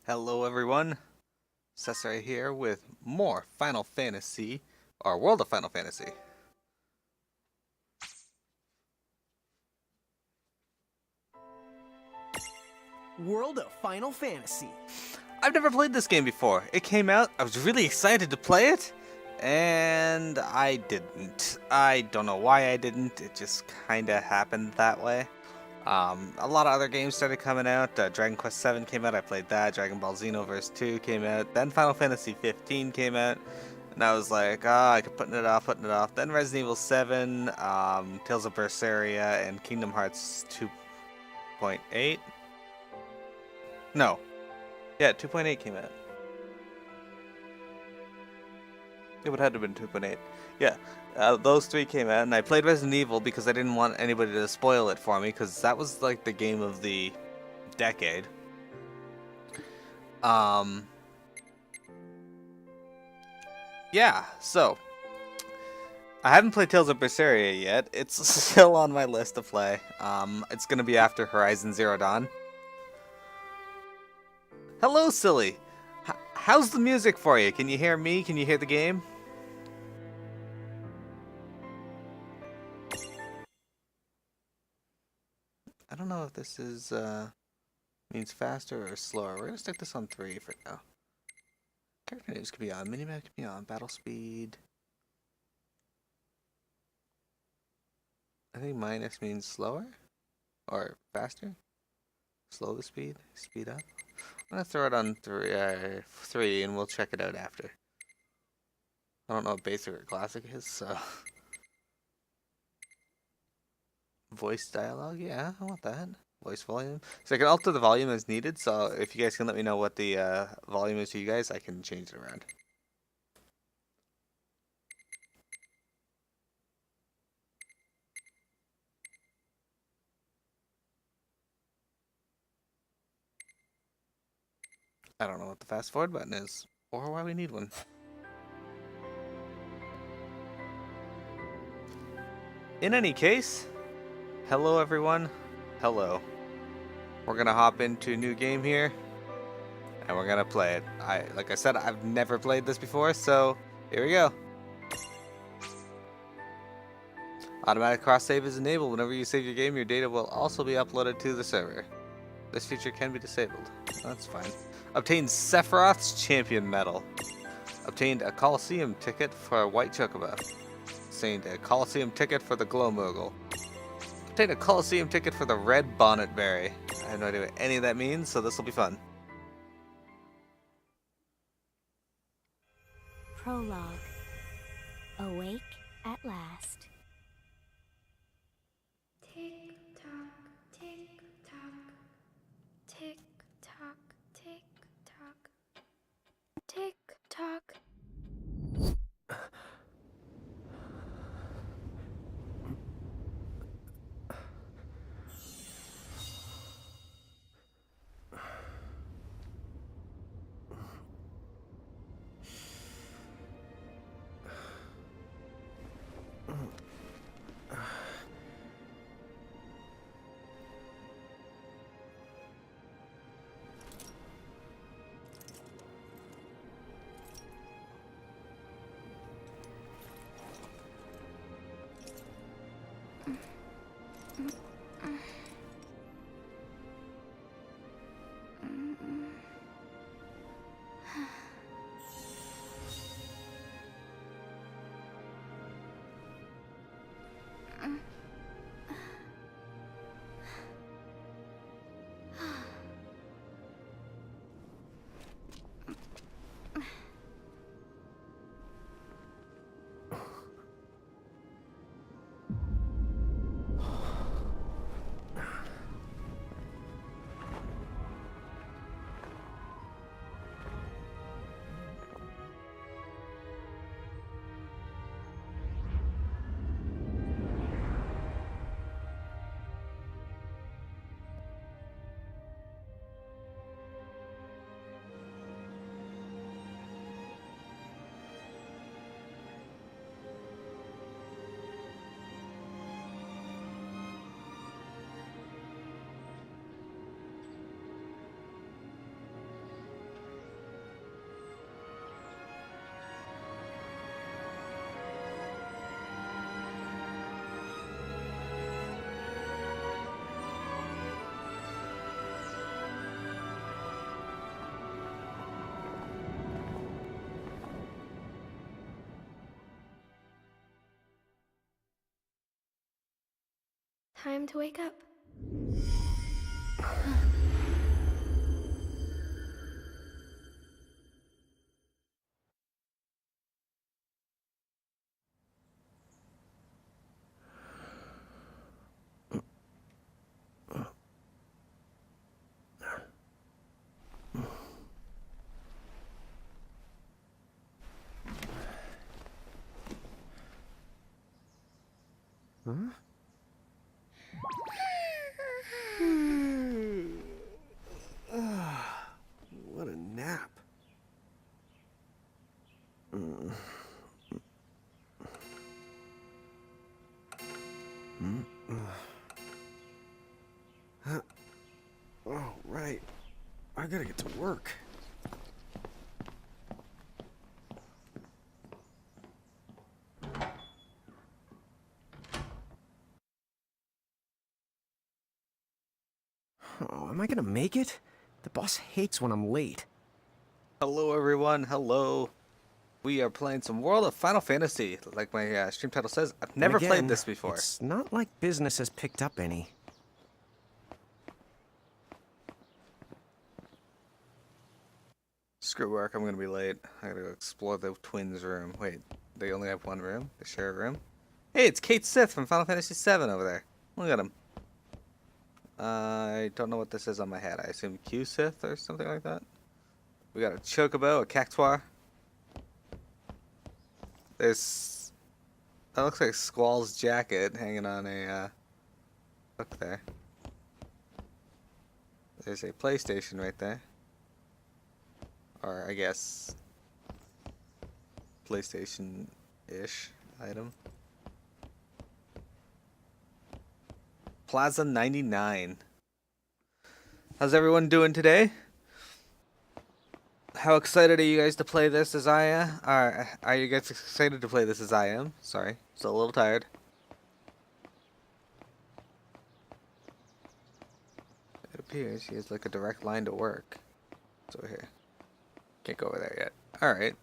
Hello everyone, Cesare here with more Final Fantasy, or World of Final Fantasy. World of Final Fantasy. I've never played this game before. It came out, I was really excited to play it, and I didn't. I don't know why I didn't, it just kinda happened that way. A lot of other games started coming out. Dragon Quest VII came out, I played that. Dragon Ball Xenoverse 2 came out. Then Final Fantasy 15 came out. And I was like, I kept putting it off. Then Resident Evil 7, Tales of Berseria, and Kingdom Hearts 2.8. No. Yeah, 2.8 came out. It would have to have been 2.8. Yeah, those three came out, and I played Resident Evil because I didn't want anybody to spoil it for me, because that was like the game of the decade. Yeah, so I haven't played Tales of Berseria yet. It's still on my list to play. It's gonna be after Horizon Zero Dawn. Hello, silly. How's the music for you? Can you hear me? Can you hear the game? I don't know if this is means faster or slower. We're gonna stick this on 3 for now. Character names could be on, minimap could be on, battle speed. I think minus means slower or faster. Slow the speed, speed up. I'm gonna throw it on 3, and we'll check it out after. I don't know what basic or classic is, so. Voice dialogue, yeah, I want that. Voice volume. So I can alter the volume as needed, so if you guys can let me know what the volume is to you guys, I can change it around. I don't know what the fast forward button is, or why we need one. In any case, hello everyone. Hello. We're gonna hop into a new game here, and we're gonna play it. Like I said, I've never played this before, so here we go. Automatic cross save is enabled. Whenever you save your game, your data will also be uploaded to the server. This feature can be disabled. That's fine. Obtained Sephiroth's Champion Medal. Obtained a Coliseum ticket for a White Chocobo. Obtained a Coliseum ticket for the Glow Mogul. Obtained a Coliseum ticket for the Red Bonnet Berry. I have no idea what any of that means, so this will be fun. Prologue. Awake at last. Tick tock, tick tock, tick tock, tick tock, tick tock. Time to wake up. What a nap. Oh, right. I gotta get to work. Oh, am I gonna make it? The boss hates when I'm late. Hello everyone, hello. We are playing some World of Final Fantasy. Like my stream title says, I've never And played again, this before. It's not like business has picked up any. Screw work, I'm gonna be late. I gotta go explore the twins' room. Wait, they only have one room? They share a room? Hey, it's Kate Sith from Final Fantasy VII over there. Look at him. I don't know what this is on my head. I assume Q Sith or something like that. We got a chocobo, a cactuar. There's... That looks like Squall's jacket hanging on a hook there. There's a PlayStation right there. Or I guess PlayStation-ish item. Plaza 99. How's everyone doing today? How excited are you guys to play this as I am? Are you guys excited to play this as I am? Sorry, still a little tired. It appears he has like a direct line to work. It's over here. Can't go over there yet. Alright.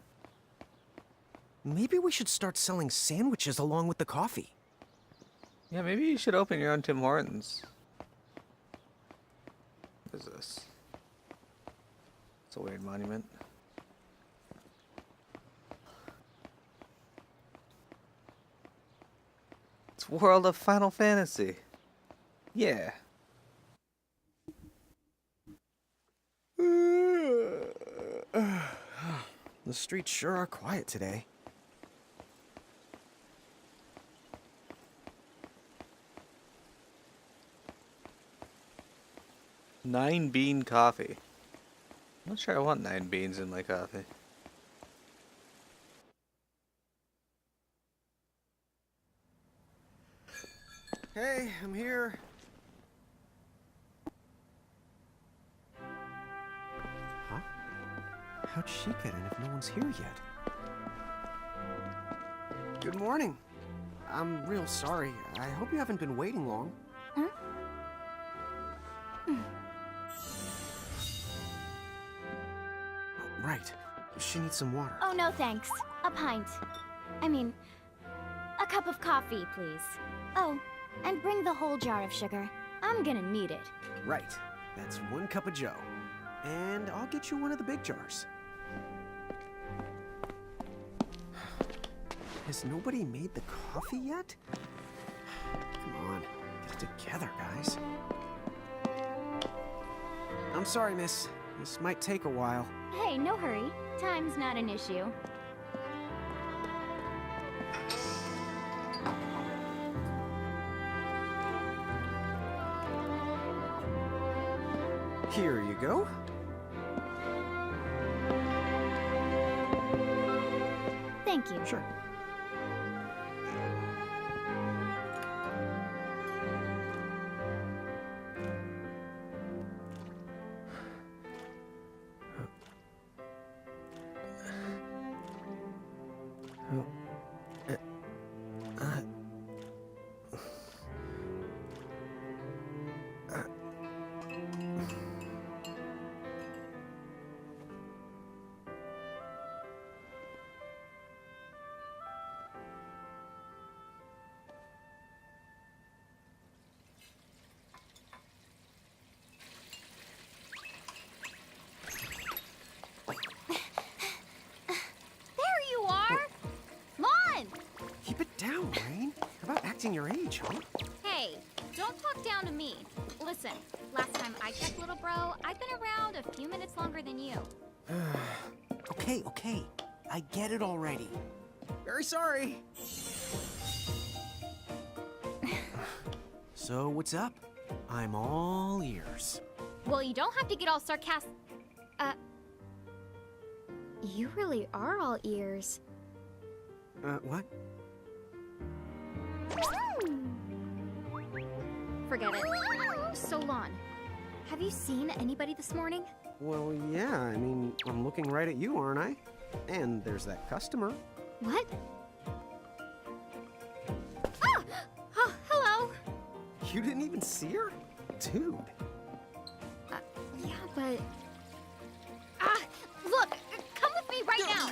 Maybe we should start selling sandwiches along with the coffee. Yeah, maybe you should open your own Tim Hortons. What is this? It's a weird monument. It's World of Final Fantasy. Yeah. The streets sure are quiet today. Nine bean coffee. I'm not sure I want 9 beans in my coffee. Hey, I'm here. Huh? How'd she get in if no one's here yet? Good morning. I'm real sorry. I hope you haven't been waiting long. Huh? Right. She needs some water. Oh, no thanks. A pint. I mean, a cup of coffee, please. Oh, and bring the whole jar of sugar. I'm gonna need it. Right. That's 1 cup of joe. And I'll get you one of the big jars. Has nobody made the coffee yet? Come on, get it together, guys. I'm sorry, miss. This might take a while. Hey, no hurry. Time's not an issue. Here you go. Thank you. Sure. predicting your age, huh? Hey, don't talk down to me. Listen, last time I checked, little bro, I've been around a few minutes longer than you. Okay, okay. I get it already. Very sorry. So, what's up? I'm all ears. Well, you don't have to get all sarcastic. You really are all ears. What? Forget it. So, Lon, have you seen anybody this morning? Well, yeah, I mean, I'm looking right at you, aren't I? And there's that customer. What? Ah! Oh, hello. You didn't even see her? Dude. Yeah, but... Look! Come with me right now!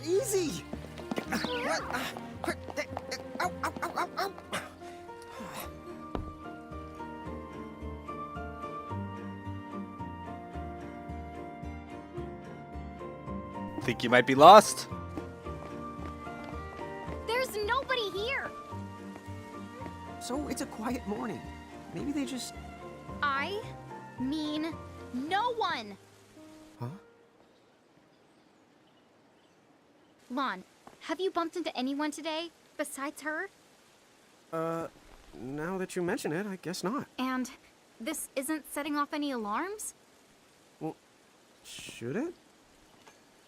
Easy! Ow, ow, ow, ow, ow. Think you might be lost? There's nobody here! So, it's a quiet morning. Maybe they just... I mean no one! Huh? Lon, have you bumped into anyone today besides her? Now that you mention it, I guess not. And this isn't setting off any alarms? Well, should it?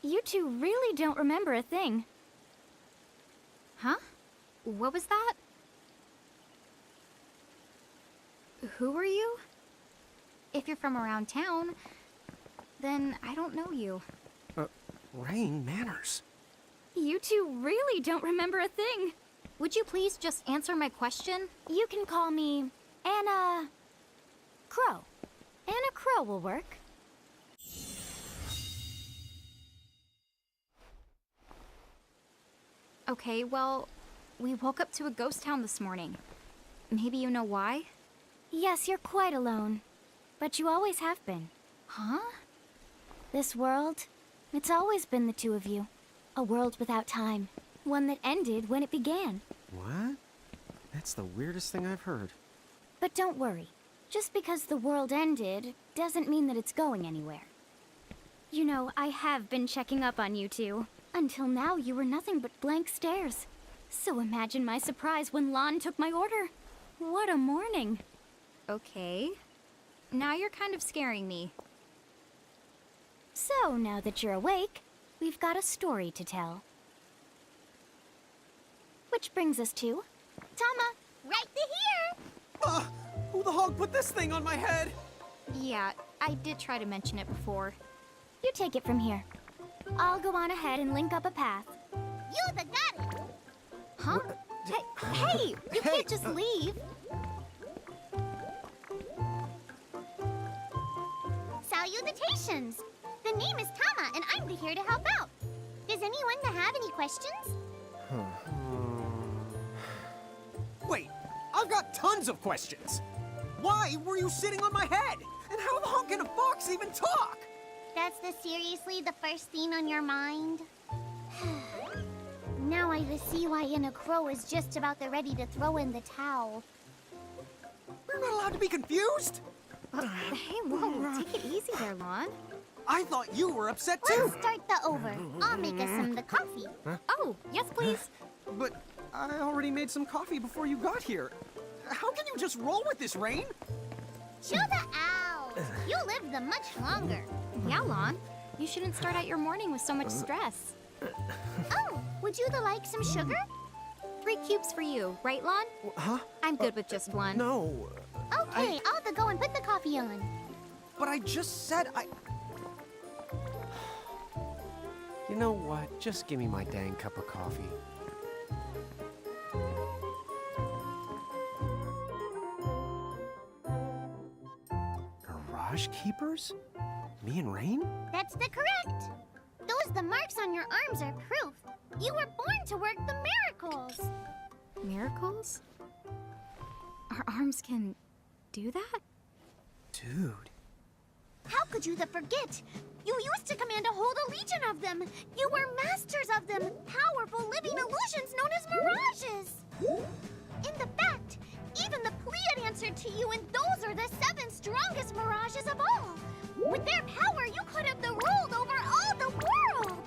You two really don't remember a thing. Huh? What was that? Who are you? If you're from around town, then I don't know you. Rain manners. You two really don't remember a thing. Would you please just answer my question? You can call me Anna Crow. Anna Crow will work. Okay, well, we woke up to a ghost town this morning. Maybe you know why? Yes, you're quite alone. But you always have been. Huh? This world, it's always been the two of you. A world without time. One that ended when it began. What? That's the weirdest thing I've heard. But don't worry. Just because the world ended doesn't mean that it's going anywhere. You know, I have been checking up on you two. Until now, you were nothing but blank stares. So imagine my surprise when Lon took my order. What a morning. Okay. Now you're kind of scaring me. So, now that you're awake, we've got a story to tell. Which brings us to... Tama, right here! Who the hog put this thing on my head? Yeah, I did try to mention it before. You take it from here. I'll go on ahead and link up a path. You the got it! Huh? Hey, you can't just leave. Salutations! The name is Tama, and I'm here to help out. Does anyone have any questions? Wait, I've got tons of questions. Why were you sitting on my head? And how the hell can a fox even talk? That's seriously the first thing on your mind? Now I see why Anna Crow is just about ready to throw in the towel. We're not allowed to be confused? Hey, whoa, take it easy there, Lon. I thought you were upset too. Let's start the over. I'll make us some the coffee. Huh? Oh, yes, please. But I already made some coffee before you got here. How can you just roll with this, Rain? Chill the out. You live the much longer. Yeah, Lon. You shouldn't start out your morning with so much stress. Oh, would you like some sugar? 3 cubes for you, right, Lon? Huh? I'm good with just one. No. Okay, I'll go and put the coffee on. But I just said I... You know what? Just give me my dang cup of coffee. Garage keepers? Me and Rain? That's the correct. The marks on your arms are proof. You were born to work the miracles. Miracles? Our arms can do that? Dude. How could you forget? You used to command a whole legion of them. You were masters of them. Powerful living illusions known as mirages. In the back, to you, and those are the 7 strongest mirages of all. With their power, you could have the ruled over all the world.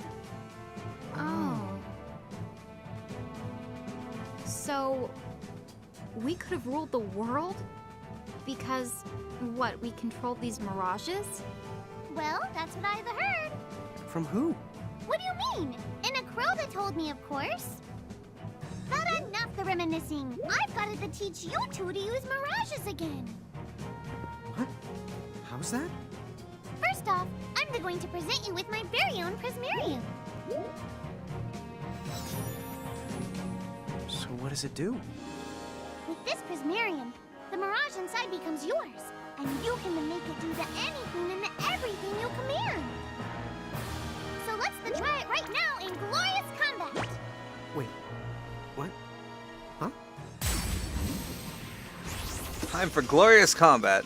Oh. So, we could have ruled the world? Because, what, we controlled these mirages? Well, that's what I've heard. From who? What do you mean? In a crow that told me, of course. But enough the reminiscing. I've got it to teach you two to use mirages again. What? How's that? First off, I'm going to present you with my very own Prismarium. So what does it do? With this Prismarium, the mirage inside becomes yours, and you can make it do the anything and the everything you command. So let's try it right now in glorious combat. Wait, what? Huh? Time for glorious combat.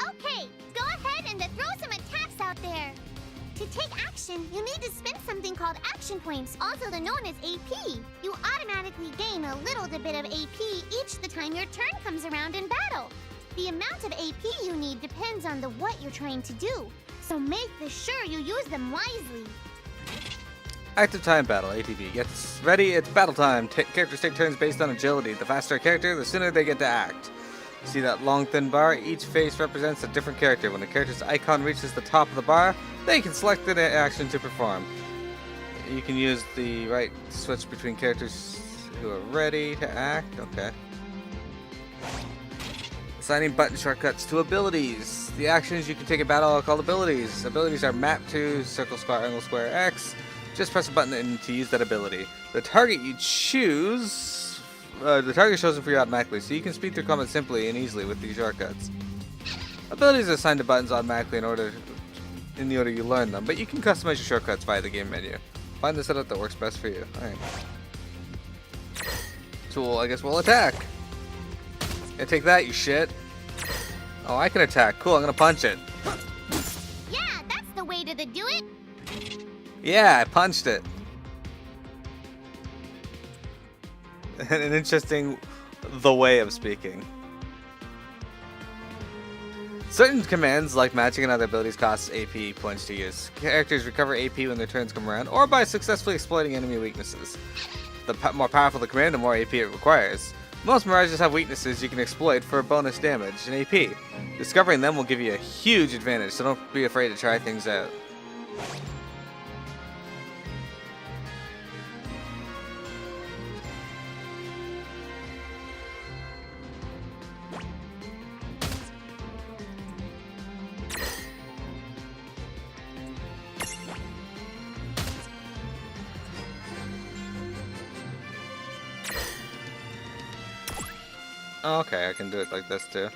Okay, go ahead and throw some attacks out there. To take action, you need to spend something called action points, also known as AP. You automatically gain a little bit of AP each the time your turn comes around in battle. The amount of AP you need depends on what you're trying to do, so make sure you use them wisely. Active time battle, ATB. Gets ready, it's battle time. Characters take turns based on agility. The faster a character, the sooner they get to act. See that long thin bar? Each face represents a different character. When the character's icon reaches the top of the bar, they can select the action to perform. You can use the right switch between characters who are ready to act. Okay. Assigning button shortcuts to abilities. The actions you can take in battle are called abilities. Abilities are mapped to circle, square, angle, square, X. Just press a button to use that ability. The target you choose, the target is chosen for you automatically, so you can speed through combat simply and easily with these shortcuts. Abilities are assigned to buttons automatically in the order you learn them, but you can customize your shortcuts via the game menu. Find the setup that works best for you. Alright. Tool, I guess we'll attack. Yeah, take that, you shit. Oh, I can attack. Cool, I'm gonna punch it. Yeah, that's the way to do it. Yeah, I punched it. An interesting way of speaking. Certain commands, like matching and other abilities, cost AP points to use. Characters recover AP when their turns come around, or by successfully exploiting enemy weaknesses. The more powerful the command, the more AP it requires. Most mirages have weaknesses you can exploit for bonus damage and AP. Discovering them will give you a huge advantage, so don't be afraid to try things out. Oh, okay, I can do it like this too.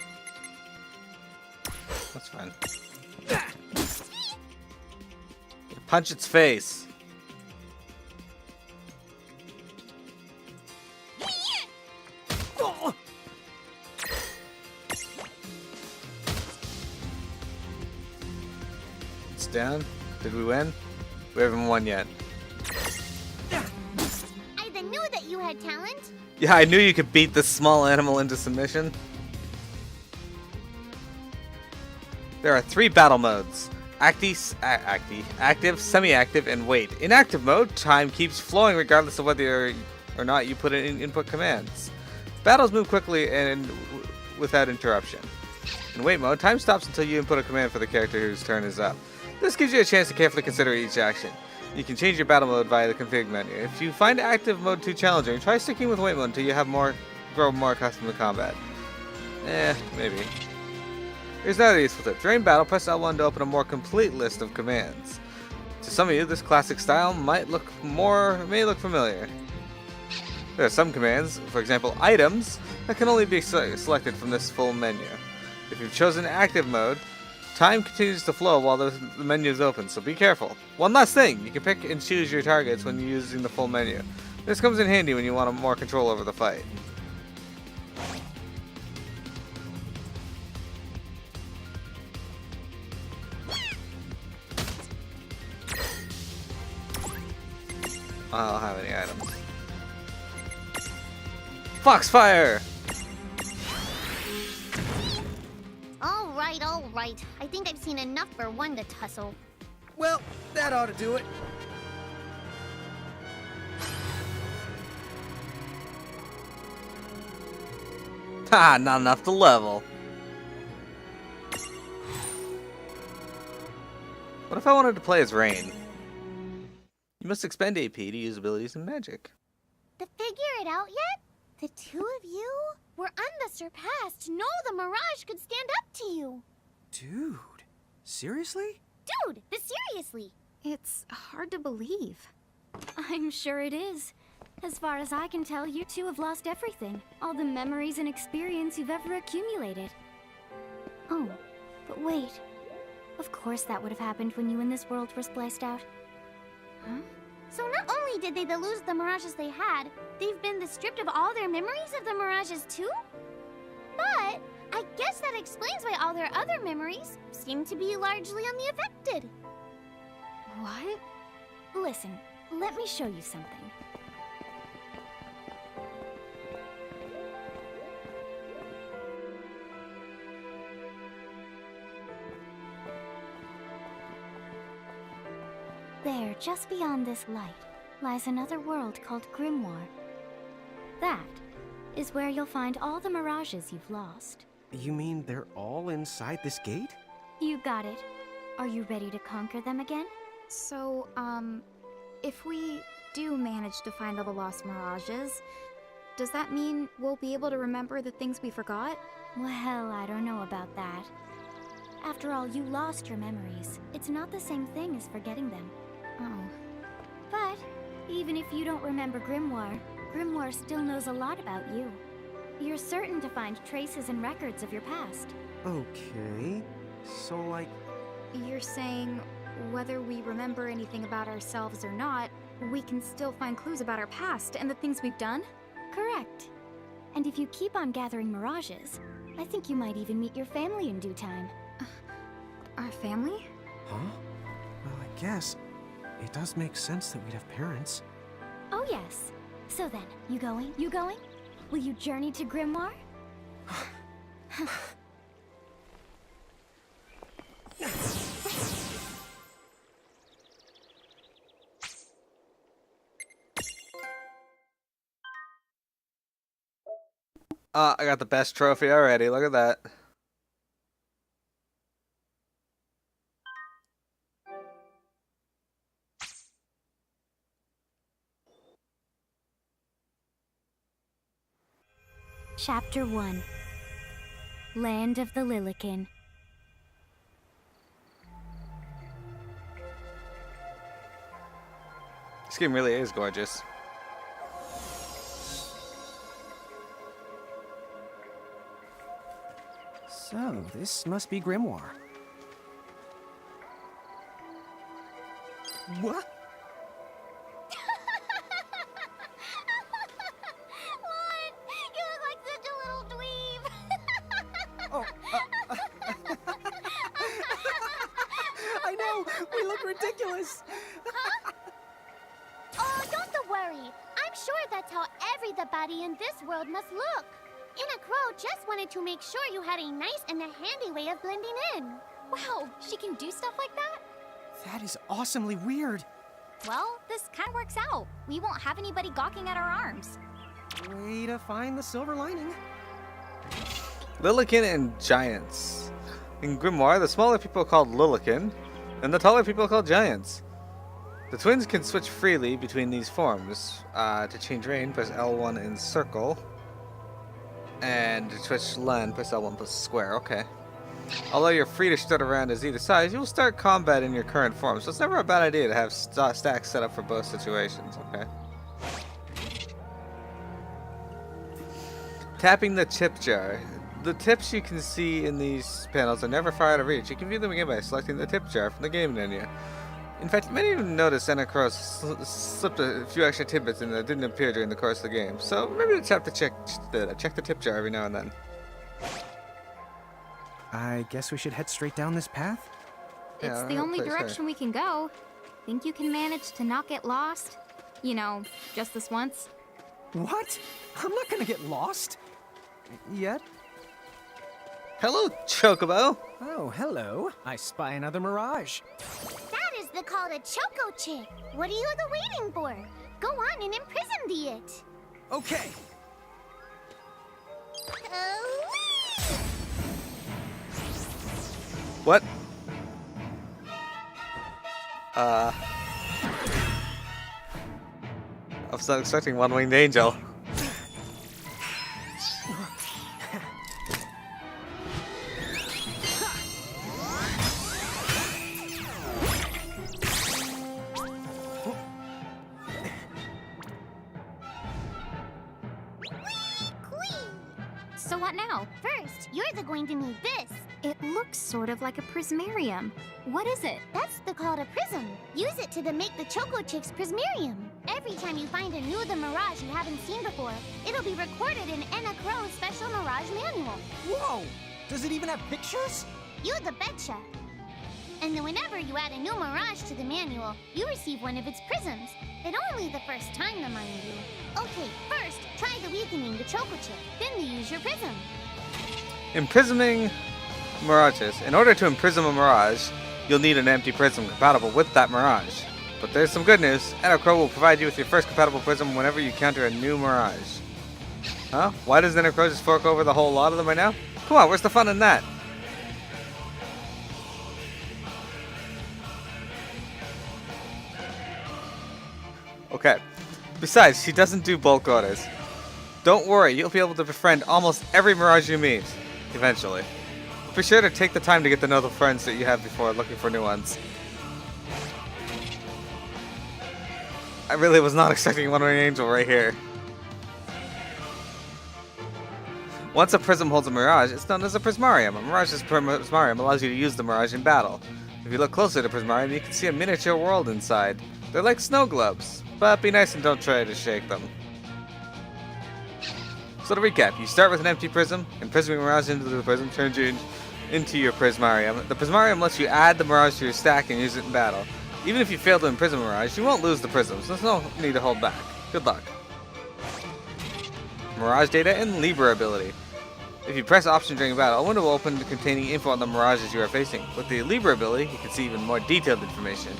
That's fine. Punch its face. It's down. Did we win? We haven't won yet. I knew that you had talent. Yeah, I knew you could beat this small animal into submission. There are 3 battle modes. Active, semi-active, and wait. In active mode, time keeps flowing regardless of whether or not you put in input commands. Battles move quickly and without interruption. In wait mode, time stops until you input a command for the character whose turn is up. This gives you a chance to carefully consider each action. You can change your battle mode via the config menu. If you find active mode too challenging, try sticking with wait mode until you have grow more accustomed to combat. Maybe. Here's another useful tip. During battle, press L1 to open a more complete list of commands. To some of you, this classic style may look familiar. There are some commands, for example items, that can only be selected from this full menu. If you've chosen active mode, time continues to flow while the menu is open, so be careful. One last thing, you can pick and choose your targets when you're using the full menu. This comes in handy when you want more control over the fight. I don't have any items. Foxfire! All right. I think I've seen enough for one to tussle. Well, that ought to do it. Ha! Not enough to level. What if I wanted to play as Rain? You must expend AP to use abilities and magic. To figure it out yet? The two of you were unsurpassed. No, the Mirage could stand up to you. Dude, seriously? Dude, seriously. It's hard to believe. I'm sure it is. As far as I can tell, you two have lost everything. All the memories and experience you've ever accumulated. Oh, but wait. Of course that would have happened when you and this world were spliced out. Huh? So not only did they lose the Mirages they had, they've been stripped of all their memories of the Mirages too? But I guess that explains why all their other memories seem to be largely unaffected. What? Listen, let me show you something. There, just beyond this light, lies another world called Grimoire. That is where you'll find all the mirages you've lost. You mean they're all inside this gate? You got it. Are you ready to conquer them again? So, if we do manage to find all the lost mirages, does that mean we'll be able to remember the things we forgot? Well, I don't know about that. After all, you lost your memories. It's not the same thing as forgetting them. Oh. But even if you don't remember Grimoire, Grimoire still knows a lot about you. You're certain to find traces and records of your past. Okay. So, like... You're saying whether we remember anything about ourselves or not, we can still find clues about our past and the things we've done? Correct. And if you keep on gathering mirages, I think you might even meet your family in due time. Our family? Huh? Well, I guess it does make sense that we'd have parents. Oh yes. So then, you going? You going? Will you journey to Grimoire? I got the best trophy already. Look at that. Chapter 1. Land of the Lilican. This game really is gorgeous. So, this must be Grimoire. What? What? You look like such a little dweeb. Oh, I know! We look ridiculous! Oh, don't worry. I'm sure that's how everybody in this world must look. Inna Crow just wanted to make sure you had a nice and a handy way of blending in. Wow, she can do stuff like that? That is awesomely weird. Well, this kind of works out. We won't have anybody gawking at our arms. Way to find the silver lining. Lilican and Giants. In Grimoire, the smaller people are called Lilican, and the taller people are called Giants. The twins can switch freely between these forms. To change rain, press L1 in circle. And to switch land, press L1 plus square. Okay. Although you're free to strut around as either side, you'll start combat in your current form, so it's never a bad idea to have stacks set up for both situations, okay? Tapping the tip jar. The tips you can see in these panels are never far out of reach. You can view them again by selecting the tip jar from the game menu. In fact, many of you noticed Santa Cruz slipped a few extra tidbits in that didn't appear during the course of the game, so maybe it's have to check the tip jar every now and then. I guess we should head straight down this path? It's Yeah, the only place her. direction we can go. Think you can manage to not get lost? You know, just this once. What? I'm not gonna get lost. Yet? Hello, Chocobo. Oh, hello. I spy another mirage. That is the call to Choco Chick. What are you waiting for? Go on and imprison the it. Okay. What? I was not expecting one-winged angel. So what now? First, you're going to need this. It looks sort of like a prismarium. What is it? That's the call to Prism. Use it to make the Choco Chick's Prismarium. Every time you find a new The Mirage you haven't seen before, it'll be recorded in Enna Crow's special Mirage manual. Whoa! Does it even have pictures? You the betcha. And then whenever you add a new Mirage to the manual, you receive one of its prisms. But only the first time, mind you. Okay, first, try the weakening the Choco Chick. Then you use your prism. Imprisoning mirages. In order to imprison a mirage, you'll need an empty prism compatible with that mirage. But there's some good news. Enna Crow will provide you with your first compatible prism whenever you encounter a new mirage. Huh? Why does Enna Crow just fork over the whole lot of them right now? Come on, where's the fun in that? Okay. Besides, she doesn't do bulk orders. Don't worry, you'll be able to befriend almost every mirage you meet, eventually. Be sure to take the time to get to know the friends that you have before looking for new ones. I really was not expecting One-Winged Angel right here. Once a prism holds a mirage, it's known as a prismarium. A mirage's prismarium allows you to use the mirage in battle. If you look closer to prismarium, you can see a miniature world inside. They're like snow globes, but be nice and don't try to shake them. So to recap, you start with an empty prism, and prisming mirage into the prism turns you into your prismarium. The prismarium lets you add the mirage to your stack and use it in battle. Even if you fail to imprison mirage, you won't lose the prisms, so there's no need to hold back. Good luck. Mirage data and Libra ability. If you press option during battle, a window will open containing info on the mirages you are facing. With the Libra ability, you can see even more detailed information.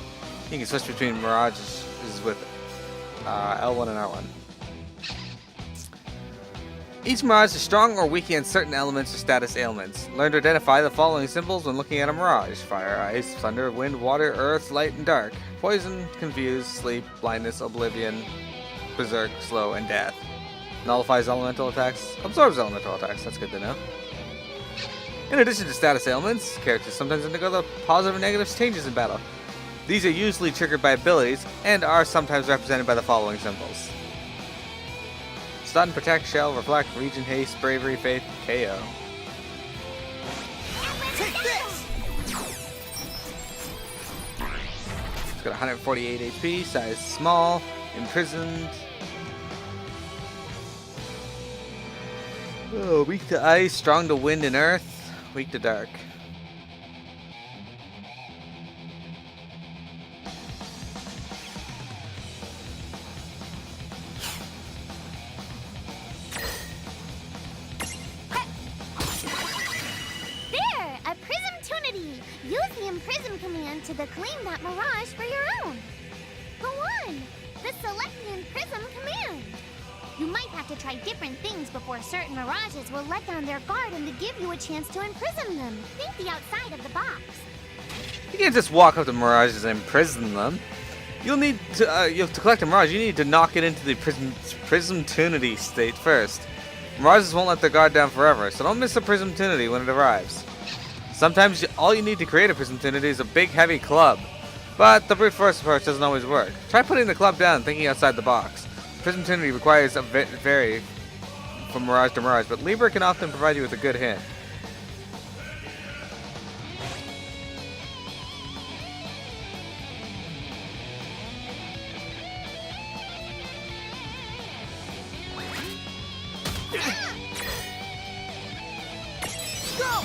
You can switch between mirages with L1 and R1. Each mirage is strong or weak against certain elements or status ailments. Learn to identify the following symbols when looking at a mirage: fire, ice, thunder, wind, water, earth, light, and dark. Poison, confuse, sleep, blindness, oblivion, berserk, slow, and death. Nullifies elemental attacks, absorbs elemental attacks. That's good to know. In addition to status ailments, characters sometimes undergo the positive and negative changes in battle. These are usually triggered by abilities and are sometimes represented by the following symbols: stun, protect, shell, reflect, region, haste, bravery, faith, KO. Take this! It's got 148 HP, size small, imprisoned. Oh, weak to ice, strong to wind and earth, weak to dark. To claim that mirage for your own. Go on, the Select and Prism command. You might have to try different things before certain mirages will let down their guard and to give you a chance to imprison them. Think the outside of the box. You can't just walk up to mirages and imprison them. You'll need to collect a mirage. You need to knock it into the prismtunity state first. Mirages won't let their guard down forever, so don't miss the prismtunity when it arrives. Sometimes all you need to create a prismtunity is a big heavy club, but the brute force approach doesn't always work. Try putting the club down and thinking outside the box. Prismtunity requires a vary from mirage to mirage, but Libra can often provide you with a good hint. Go!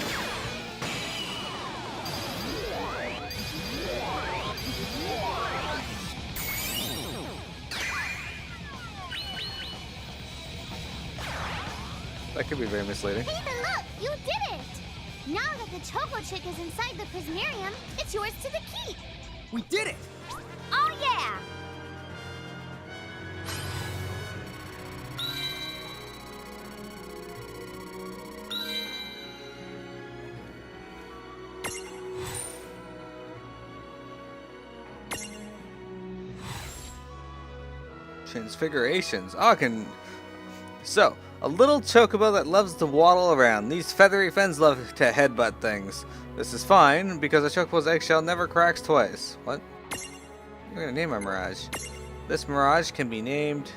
That could be very misleading. Ethan, look! You did it! Now that the Choco Chick is inside the Prismarium, it's yours to the keep! We did it! Oh yeah! Transfigurations. Oh, I can... So, a little chocobo that loves to waddle around. These feathery fins love to headbutt things. This is fine, because a chocobo's eggshell never cracks twice. What? You're gonna name our Mirage. This Mirage can be named...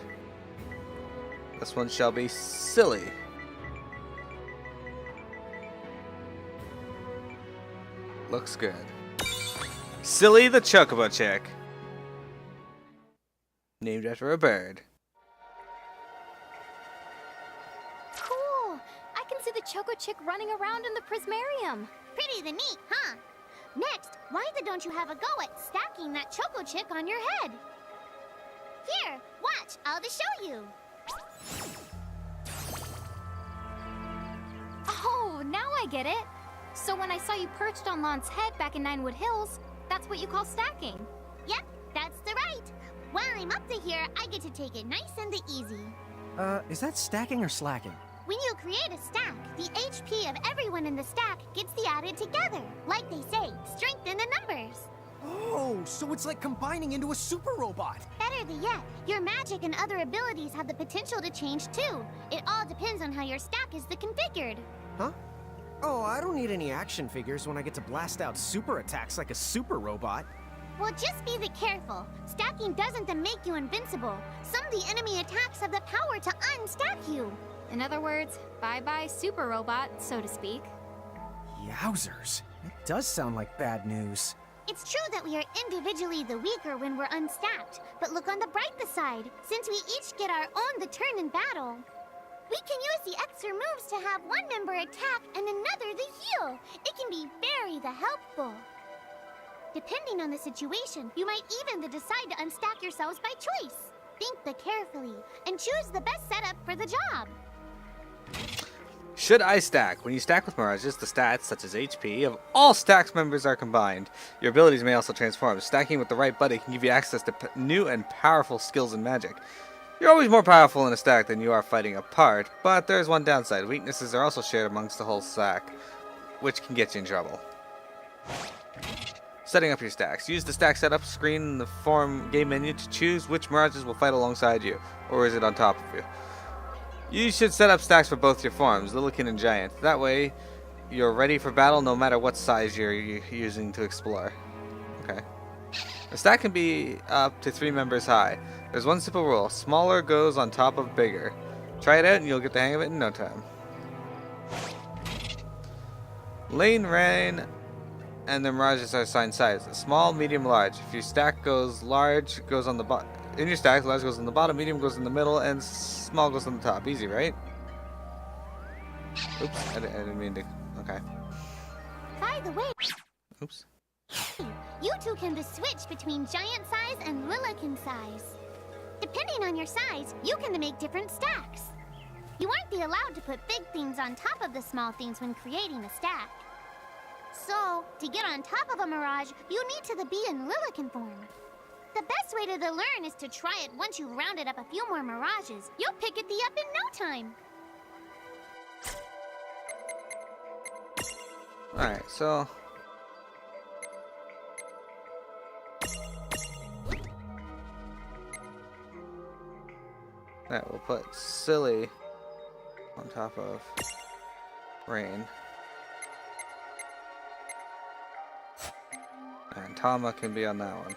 This one shall be Silly. Looks good. Silly the Chocobo Chick. Named after a bird. Cool! I can see the Choco Chick running around in the Prismarium. Pretty the neat, huh? Next, why don't you have a go at stacking that Choco Chick on your head? Here, watch, I'll just show you. Oh, now I get it. So when I saw you perched on Lon's head back in Ninewood Hills, that's what you call stacking. Yep, that's the right. While I'm up to here, I get to take it nice and easy. Is that stacking or slacking? When you create a stack, the HP of everyone in the stack gets the added together. Like they say, strengthen the numbers. Oh, so it's like combining into a super robot. Better than yet, your magic and other abilities have the potential to change too. It all depends on how your stack is configured. Huh? Oh, I don't need any action figures when I get to blast out super attacks like a super robot. Well, just be careful. Stacking doesn't make you invincible. Some of the enemy attacks have the power to unstack you. In other words, bye-bye super robot, so to speak. Yowzers. It does sound like bad news. It's true that we are individually the weaker when we're unstacked, but look on the brighter side. Since we each get our own turn in battle, we can use the extra moves to have one member attack and another the heal. It can be very helpful. Depending on the situation, you might even decide to unstack yourselves by choice. Think carefully and choose the best setup for the job. Should I stack? When you stack with Mirages, the stats, such as HP, of all stacks members are combined. Your abilities may also transform. Stacking with the right buddy can give you access to new and powerful skills and magic. You're always more powerful in a stack than you are fighting apart, but there's one downside. Weaknesses are also shared amongst the whole stack, which can get you in trouble. Setting up your stacks. Use the stack setup screen in the form game menu to choose which Mirages will fight alongside you, or is it on top of you. You should set up stacks for both your forms, Lilikin and Giant. That way, you're ready for battle no matter what size you're using to explore. Okay. A stack can be up to 3 members high. There's one simple rule. Smaller goes on top of bigger. Try it out and you'll get the hang of it in no time. Lane, Rain, and the Mirages are assigned sizes. Small, medium, large. If your stack goes large, goes on the bottom. In your stack, large goes in the bottom, medium goes in the middle, and small goes on the top. Easy, right? Oops, I didn't mean to. Okay. By the way, Oops. you two can switch between giant size and Lilikin size. Depending on your size, you can make different stacks. You aren't allowed to put big things on top of the small things when creating a stack. So, to get on top of a Mirage, you need to be in Lilikin form. The best way to learn is to try it once you've rounded up a few more Mirages. You'll pick it up in no time. Alright, so... Alright, we'll put Silly on top of Rain. And Tama can be on that one.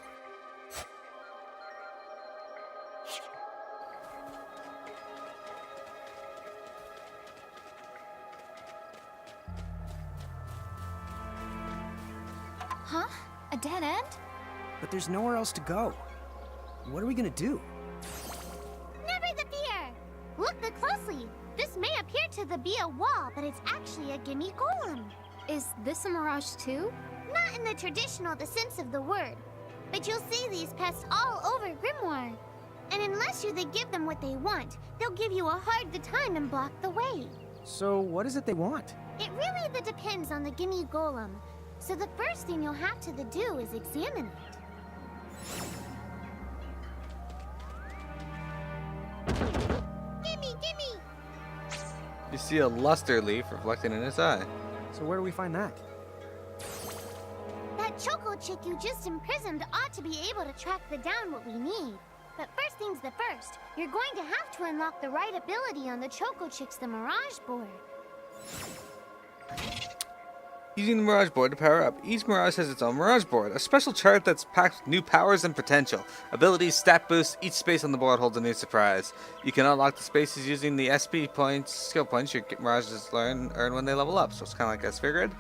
Huh? A dead end? But there's nowhere else to go. What are we gonna do? Never the fear! Look closely. This may appear to be a wall, but it's actually a gimme golem. Is this a mirage too? Not in the traditional sense of the word, but you'll see these pests all over Grimoire. And unless you give them what they want, they'll give you a hard time and block the way. So what is it they want? It really depends on the gimme golem. So the first thing you'll have to do is examine it. Gimme! You see a luster leaf reflecting in its eye. So where do we find that? That choco chick you just imprisoned ought to be able to track down what we need. But first things the first, you're going to have to unlock the right ability on the choco chick's the Mirage board. Using the Mirage board to power up. Each Mirage has its own Mirage board, a special chart that's packed with new powers and potential. Abilities, stat boosts, each space on the board holds a new surprise. You can unlock the spaces using the SP points, skill points your Mirages earn when they level up, so it's kind of like a sphere grid.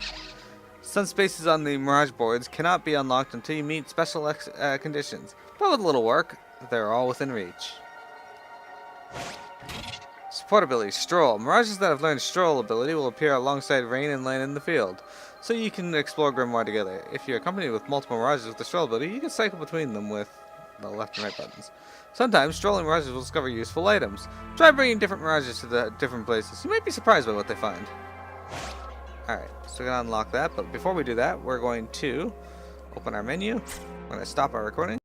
Some spaces on the Mirage boards cannot be unlocked until you meet special conditions, but with a little work, they're all within reach. Support ability, Stroll. Mirages that have learned Stroll ability will appear alongside Rain and Lane in the field, so you can explore Grimoire together. If you're accompanied with multiple Mirages with the Stroll ability, you can cycle between them with the left and right buttons. Sometimes strolling Mirages will discover useful items. Try bringing different Mirages to the different places. You might be surprised by what they find. Alright, so we're going to unlock that, but before we do that, we're going to open our menu. We're going to stop our recording.